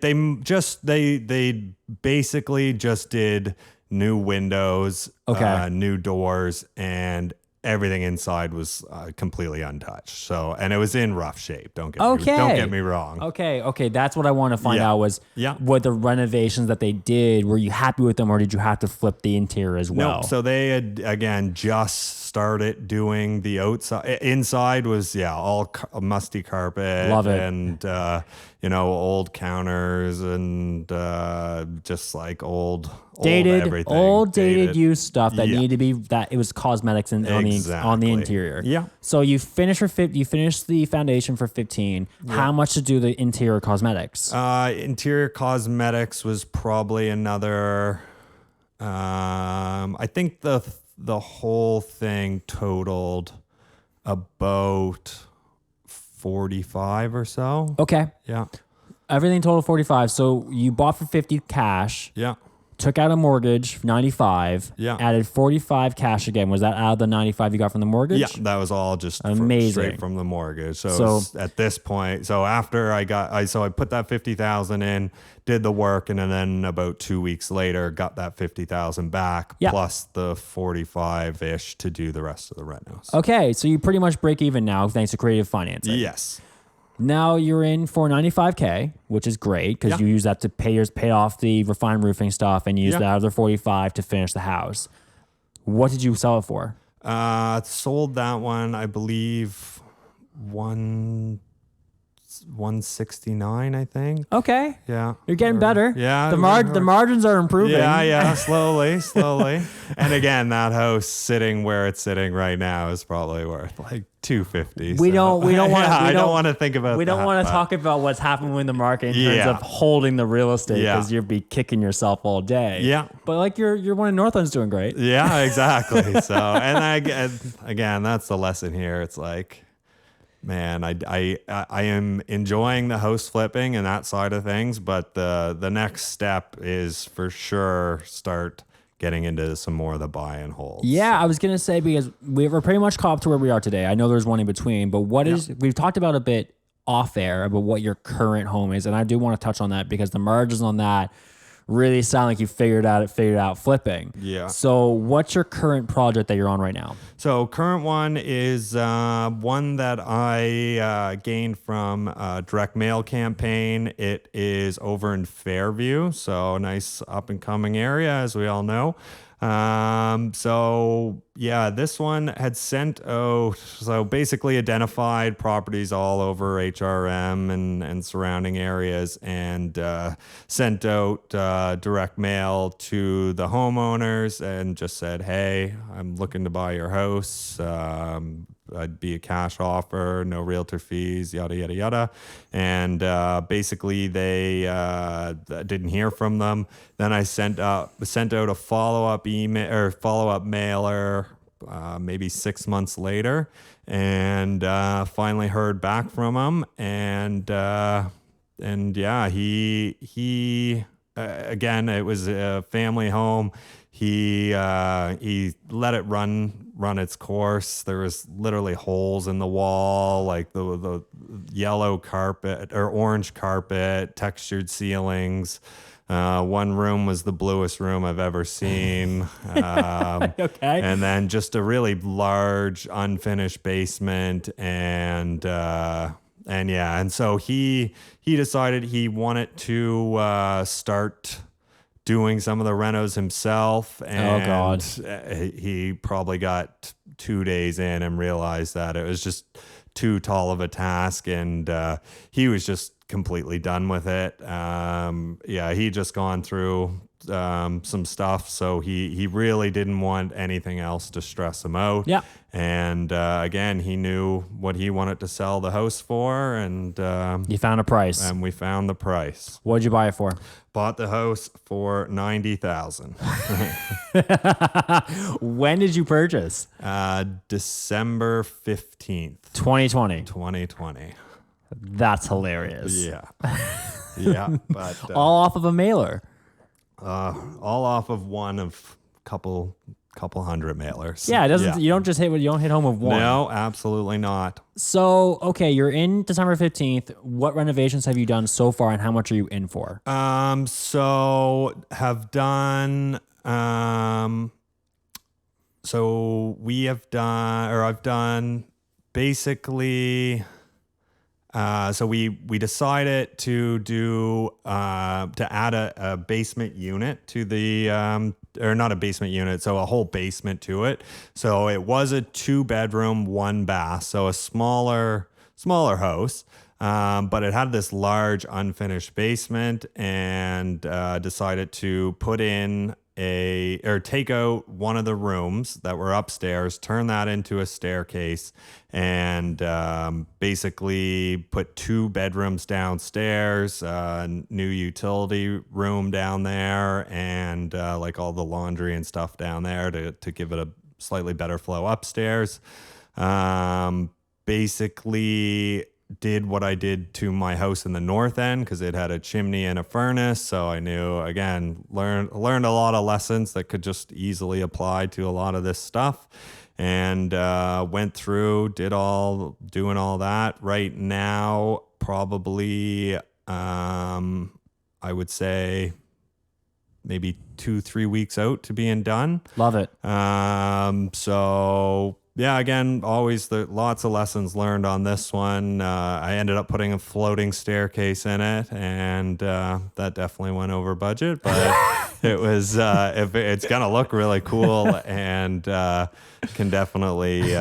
basically just did new windows, Okay. new doors, and everything inside was completely untouched. So, and it was in rough shape. Don't get me wrong. Okay. That's what I want to find out was what the renovations that they did. Were you happy with them, or did you have to flip the interior as well? Nope. So they had again just started doing the outside. Inside was all musty carpet. Love it. And old counters and just like old dated used stuff that needed to be that it was cosmetics on the interior. Yeah. So you finished the foundation for 15. Yeah. How much to do the interior cosmetics? Interior cosmetics was probably another. I think the whole thing totaled about 45 or so. Okay. Yeah. Everything total 45. So you bought for 50 cash. Yeah. Took out a mortgage, 95. Yeah. Added 45 cash again. Was that out of the 95 you got from the mortgage? Yeah, that was all just amazing straight from the mortgage. So at this point, so after I put that 50,000 in, did the work, and then about 2 weeks later got that 50,000 back plus the 45-ish to do the rest of the renos. Okay, so you pretty much break even now thanks to creative financing. Yes. Now you're in for $95K, which is great because you use that to pay off the refined roofing stuff and use the other 45 to finish the house. What did you sell it for? Sold that one, I believe, 169, I think. Okay. Yeah. You're getting better. Yeah. The margins are improving. Yeah, slowly. And again, that house sitting where it's sitting right now is probably worth like 250. We don't want I don't want to think about we don't want to talk about what's happening in the market in terms of holding the real estate because you'll be kicking yourself all day. Yeah. But like your one in Northland's doing great. Yeah, exactly. So, and again, that's the lesson here. It's like, man, I am enjoying the house flipping and that side of things, but the next step is for sure start getting into some more of the buy and hold. Yeah, I was gonna say because we're pretty much caught up to where we are today. I know there's one in between, but we've talked about a bit off air about what your current home is, and I do want to touch on that because the margins on that really sound like you figured out flipping. Yeah. So what's your current project that you're on right now? So current one is one that I gained from a direct mail campaign. It is over in Fairview, so nice up and coming area, as we all know. So yeah, this one had sent out, so basically identified properties all over HRM and surrounding areas and sent out direct mail to the homeowners and just said, hey, I'm looking to buy your house. I'd be a cash offer, no realtor fees, yada, yada, yada. And basically they didn't hear from them. Then I sent out a follow-up email or follow-up mailer maybe 6 months later and finally heard back from him. And yeah, he again, it was a family home. He let it run its course. There was literally holes in the wall, like the yellow carpet or orange carpet, textured ceilings. One room was the bluest room I've ever seen. Okay. And then just a really large unfinished basement and so he decided he wanted to start doing some of the renos himself, and God. he probably got 2 days in and realized that it was just too tall of a task, and he was just completely done with it. He just gone through some stuff, so he really didn't want anything else to stress him out. Yeah. And again, he knew what he wanted to sell the house for, and You found a price. and we found the price. What'd you buy it for? Bought the house for $90,000. When did you purchase? December 15th, 2020. 2020. That's hilarious. Yeah. Yeah. But All off of a mailer. all off of one of couple hundred mailers. Yeah, it doesn't. You don't just hit. You don't hit home with one. No, absolutely not. So okay, you're in December 15th. What renovations have you done so far, and how much are you in for? So have done. So we have done, or I've done, basically. So we decided to do to add a basement unit to the or not a basement unit, so a whole basement to it. So it was a 2-bedroom, 1 bath, so a smaller house. But it had this large unfinished basement, and decided to put in take out one of the rooms that were upstairs, turn that into a staircase, and basically put 2 bedrooms downstairs, new utility room down there, and like all the laundry and stuff down there to give it a slightly better flow upstairs. Basically did what I did to my house in the north end, because it had a chimney and a furnace. So I knew, again, learned a lot of lessons that could just easily apply to a lot of this stuff, and went through, doing all that. Right now, probably, I would say maybe 2-3 weeks out to being done. Love it. So yeah, again, always lots of lessons learned on this one. I ended up putting a floating staircase in it, and that definitely went over budget, but it was it's gonna look really cool, and can definitely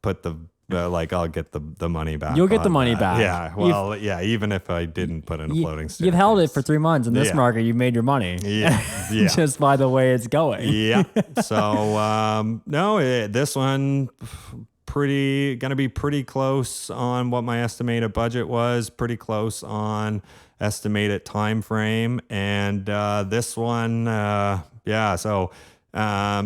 put the I'll get the money back. You'll get the on money that. back. Yeah, well, even if I didn't put in a floating staircase. You've held it for 3 months in this Yeah. market. You've made your money. Yeah, yeah. Just by the way it's going. Yeah. So this one gonna be pretty close on what my estimated budget was. Pretty close on estimated time frame, and this one, So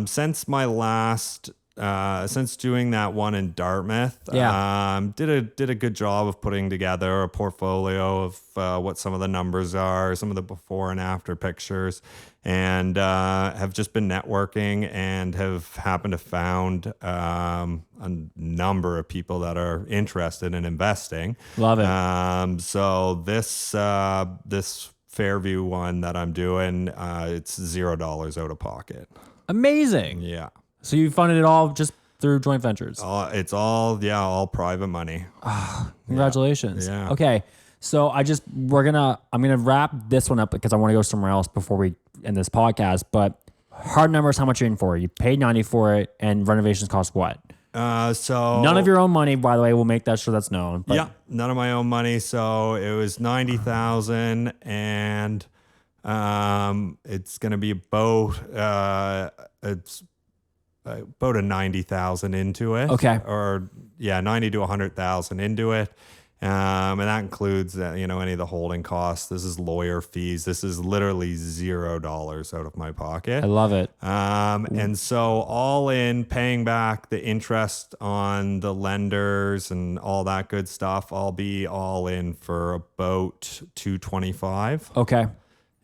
since my last. Since doing that one in Dartmouth, did a good job of putting together a portfolio of what some of the numbers are, some of the before and after pictures, and have just been networking, and have happened to found a number of people that are interested in investing. Love it. So this Fairview one that I'm doing, it's $0 out of pocket. Amazing. Yeah. So you funded it all just through joint ventures. It's all private money. Congratulations. Yeah. Okay. So I'm gonna wrap this one up because I want to go somewhere else before we end this podcast. But hard numbers, how much you're in for? You paid $90 for it, and renovations cost what? So None of your own money, by the way. We'll make that sure that's known. But yeah, none of my own money. So it was $90,000, and it's gonna be about about a 90,000 into it. Okay. Or 90 to 100,000 into it. And that includes any of the holding costs. This is lawyer fees. This is literally $0 out of my pocket. I love it. And so all in, paying back the interest on the lenders and all that good stuff, I'll be all in for about $225. Okay.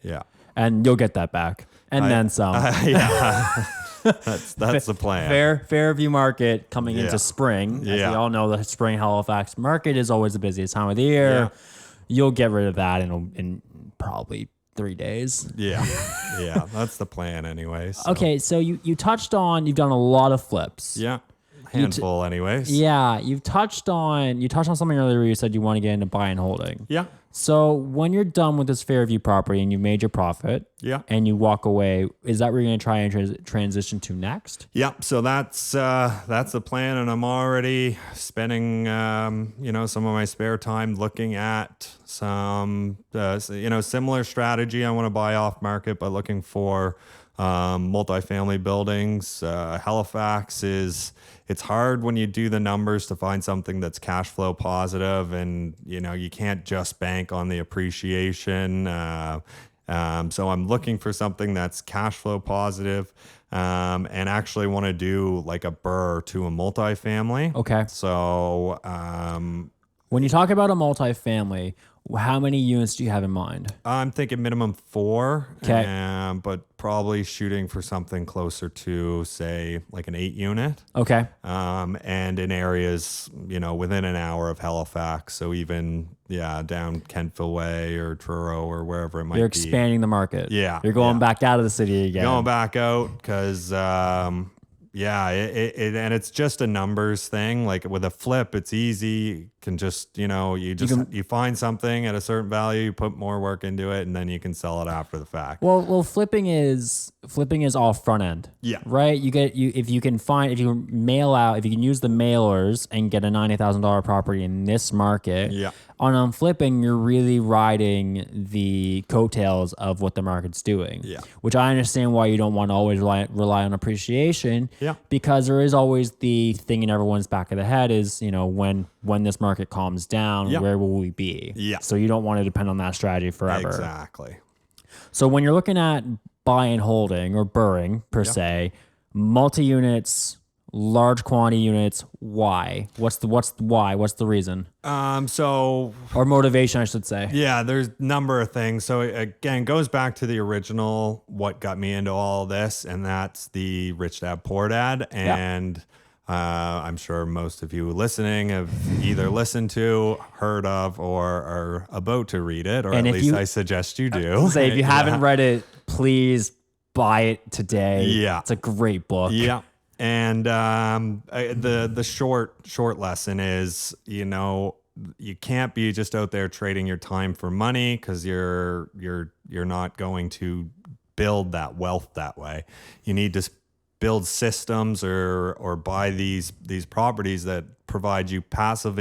Yeah. And you'll get that back. And then some. Yeah. That's the plan. Fairview market coming into spring. As we Yeah. all know, the spring Halifax market is always the busiest time of the year. Yeah. You'll get rid of that in probably 3 days. Yeah. Yeah. That's the plan anyway. So. Okay, so you touched on, you've done a lot of flips. Yeah. handful anyways. Yeah, you touched on something earlier where you said you want to get into buy and holding. Yeah. So when you're done with this Fairview property and you made your profit, Yeah. and you walk away, is that where you're going to try and transition to next? Yeah, so that's the plan, and I'm already spending some of my spare time looking at some similar strategy. I want to buy off market, but looking for multifamily buildings. Halifax it's hard when you do the numbers to find something that's cash flow positive, and you can't just bank on the appreciation. So I'm looking for something that's cash flow positive, and actually want to do like a burr to a multifamily. Okay. So When you talk about a multifamily, how many units do you have in mind? I'm thinking minimum 4, Okay. but probably shooting for something closer to, say, like an 8 unit. Okay. And in areas, within an hour of Halifax. So even, down Kentville Way or Truro or wherever it might be. You're expanding the market. Yeah. You're going back out of the city again. Going back out because, and it's just a numbers thing. Like with a flip, it's easy. Can just, you find something at a certain value, you put more work into it, and then you can sell it after the fact. Well, flipping is all front end. Yeah. Right. If you can use the mailers and get a $90,000 property in this market. Yeah. On flipping, you're really riding the coattails of what the market's doing. Yeah. Which I understand why you don't want to always rely on appreciation. Yeah. Because there is always the thing in everyone's back of the head is, when this market calms down, where will we be? Yeah. So you don't want to depend on that strategy forever. Exactly. So when you're looking at buy and holding or burring per se, multi-units, large quantity units, why? What's the reason? Or motivation, I should say. Yeah, there's a number of things. So again, goes back to the original, what got me into all this, and that's the Rich Dad Poor Dad. And I'm sure most of you listening have either listened to, heard of, or are about to read it, or at least I suggest you do. Say if you haven't read it, please buy it today. Yeah. It's a great book. Yeah. And the short lesson is, you can't be just out there trading your time for money, because you're not going to build that wealth that way. You need to build systems or buy these properties that provide you passive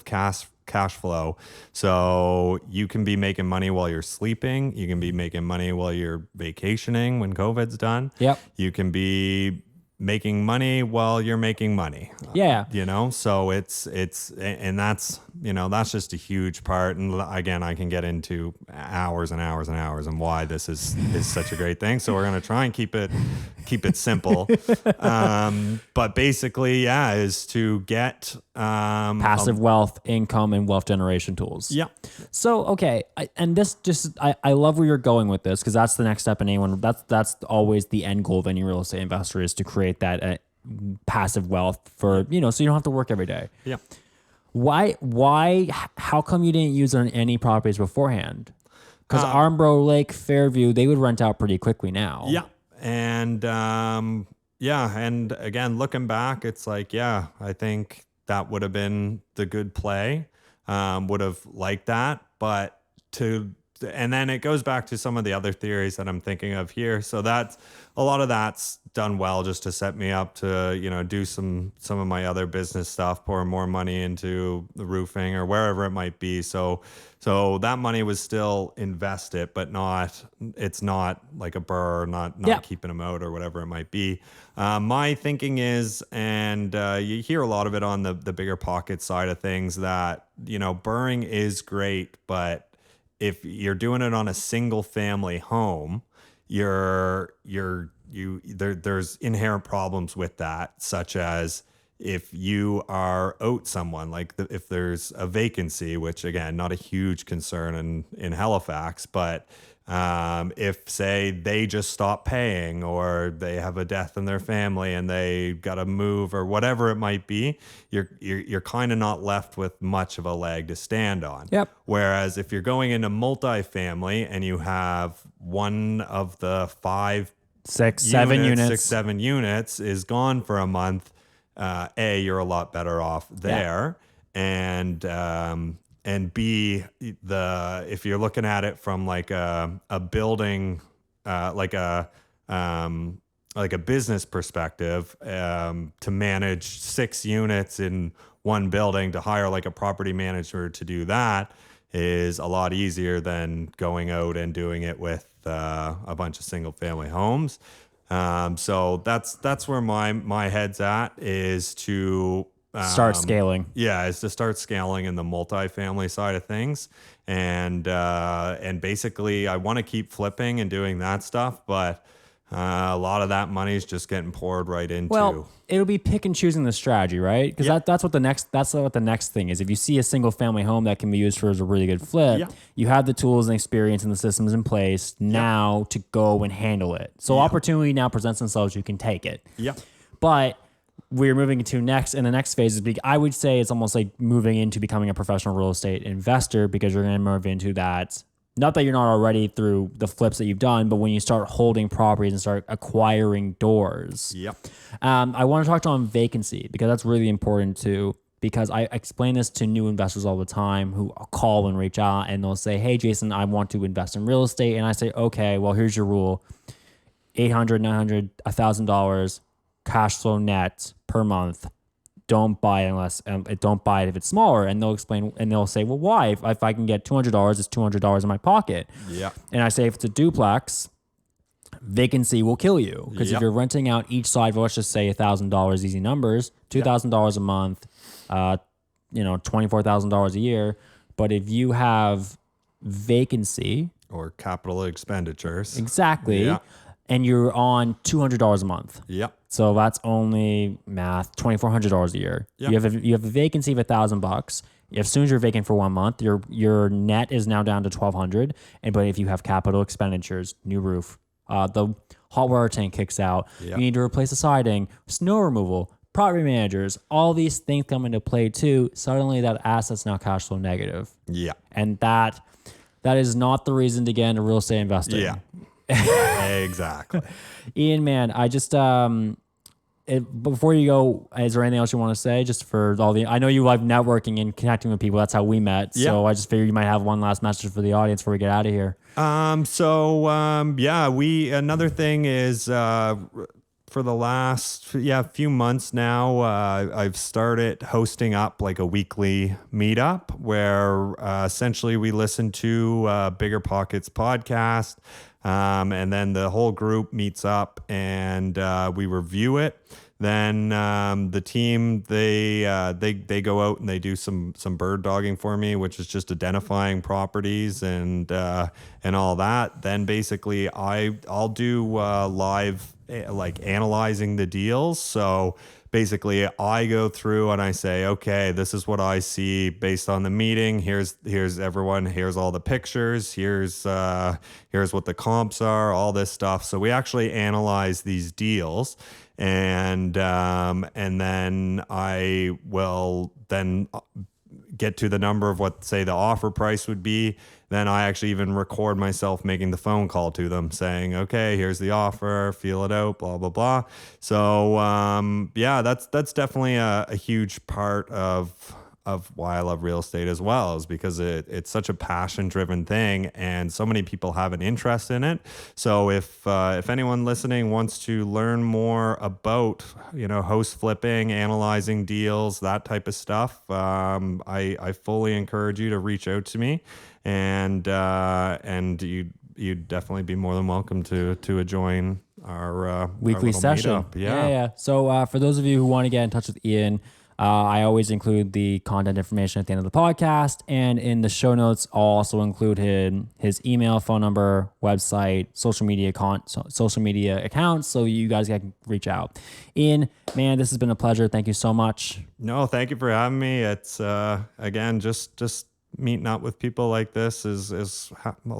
cash flow. So you can be making money while you're sleeping. You can be making money while you're vacationing when COVID's done. Yep. You can be making money while you're making money. Yeah. So it's and that's just a huge part. And again, I can get into hours and hours and hours and why this is such a great thing. So we're going to try and keep it simple. But basically, is to get passive wealth, income, and wealth generation tools. Yeah. So, okay. I love where you're going with this, because that's the next step in anyone. That's always the end goal of any real estate investor, is to create that passive wealth for, so you don't have to work every day. Yeah. Why, how come you didn't use it on any properties beforehand? Because Armbro Lake, Fairview, they would rent out pretty quickly now. Yeah. And, and again, looking back, it's like, I think that would have been the good play. Would have liked that, and then it goes back to some of the other theories that I'm thinking of here. So that's a lot of that's done well just to set me up to, do some of my other business stuff, pour more money into the roofing or wherever it might be. So that money was still invested, but it's not like a burr, not keeping them out or whatever it might be. My thinking is, and you hear a lot of it on the bigger pocket side of things, that, burring is great, but if you're doing it on a single family home, there's inherent problems with that, such as if you are out someone, like if there's a vacancy, which again, not a huge concern in Halifax, but if say they just stop paying, or they have a death in their family and they got to move, or whatever it might be, you're kind of not left with much of a leg to stand on. Yep. Whereas if you're going into multifamily and you have one of the 5, 6, 7 units, 6, 7 units is gone for a month, A, you're a lot better off there. And B, if you're looking at it from like a building, like a business perspective, to manage 6 units in one building, to hire like a property manager to do that is a lot easier than going out and doing it with a bunch of single family homes. So that's where my head's at, is to Start scaling. Yeah, is to start scaling in the multifamily side of things, and basically I want to keep flipping and doing that stuff, but a lot of that money is just getting poured right into. Well, it'll be pick and choosing the strategy, right? Because that's what the next thing is. If you see a single family home that can be used for as a really good flip, you have the tools and experience and the systems in place now to go and handle it. So opportunity now presents themselves. You can take it. Yeah. But we're moving into the next phase is I would say it's almost like moving into becoming a professional real estate investor, because you're going to move into that. Not that you're not already through the flips that you've done, but when you start holding properties and start acquiring doors. Yep. I want to talk on vacancy, because that's really important too, because I explain this to new investors all the time who call and reach out, and they'll say, hey, Jason, I want to invest in real estate. And I say, okay, well, here's your rule. $800, $900, $1,000 cash flow net per month. Don't buy it don't buy it if it's smaller. And they'll explain, and they'll say, well, why? If I can get $200, it's $200 in my pocket. Yeah. And I say, if it's a duplex, vacancy will kill you. Because if you're renting out each side for, let's just say $1,000, easy numbers, $2,000 a month, $24,000 a year. But if you have vacancy or capital expenditures, exactly, and you're on $200 a month. Yep. So that's only math, $2,400 a year. Yep. You have a vacancy of $1,000. As soon as you're vacant for 1 month, your net is now down to $1,200. But if you have capital expenditures, new roof, the hot water tank kicks out, you need to replace the siding, snow removal, property managers, all these things come into play too. Suddenly that asset's now cash flow negative. Yeah. And that is not the reason to get into real estate investing. Yeah. Exactly. Ian, man, I just before you go, is there anything else you want to say? Just for I know you like networking and connecting with people. That's how we met. Yeah. So I just figured you might have one last message for the audience before we get out of here. Another thing is, for the last few months now, I've started hosting up like a weekly meetup where essentially we listen to Bigger Pockets podcast. And then the whole group meets up and we review it. Then the team they go out and they do some bird dogging for me, which is just identifying properties and all that. Then basically I'll do live like analyzing the deals. So basically I go through and I say, okay, this is what I see based on the meeting. Here's everyone. Here's all the pictures. Here's what the comps are, all this stuff. So we actually analyze these deals, and then I will then get to the number of what, say, the offer price would be. Then I actually even record myself making the phone call to them saying, okay, here's the offer, feel it out, blah, blah, blah. So, that's definitely a huge part of why I love real estate as well, is because it's such a passion-driven thing and so many people have an interest in it. So if anyone listening wants to learn more about, host flipping, analyzing deals, that type of stuff, I fully encourage you to reach out to me. And you'd definitely be more than welcome to join our weekly session. Meetup. Yeah. So for those of you who want to get in touch with Ian, I always include the contact information at the end of the podcast, and in the show notes, I'll also include his email, phone number, website, social media accounts, so you guys can reach out. Ian, man, this has been a pleasure. Thank you so much. No, thank you for having me. It's again just meeting up with people like this is a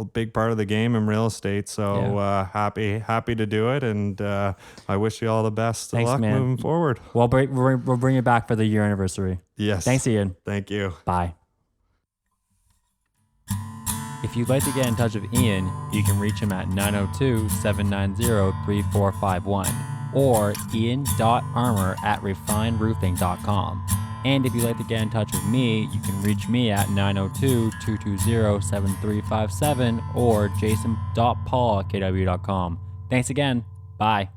big part of the game in real estate. So happy to do it, and I wish you all the best of luck moving forward. We'll bring it back for the year anniversary. Yes. Thanks, Ian. Thank you. Bye. If you'd like to get in touch with Ian, you can reach him at 902-790-3451. or ian.armour@refinedroofing.com. And if you'd like to get in touch with me, you can reach me at 902-220-7357 or jason.paul@kw.com. Thanks again. Bye.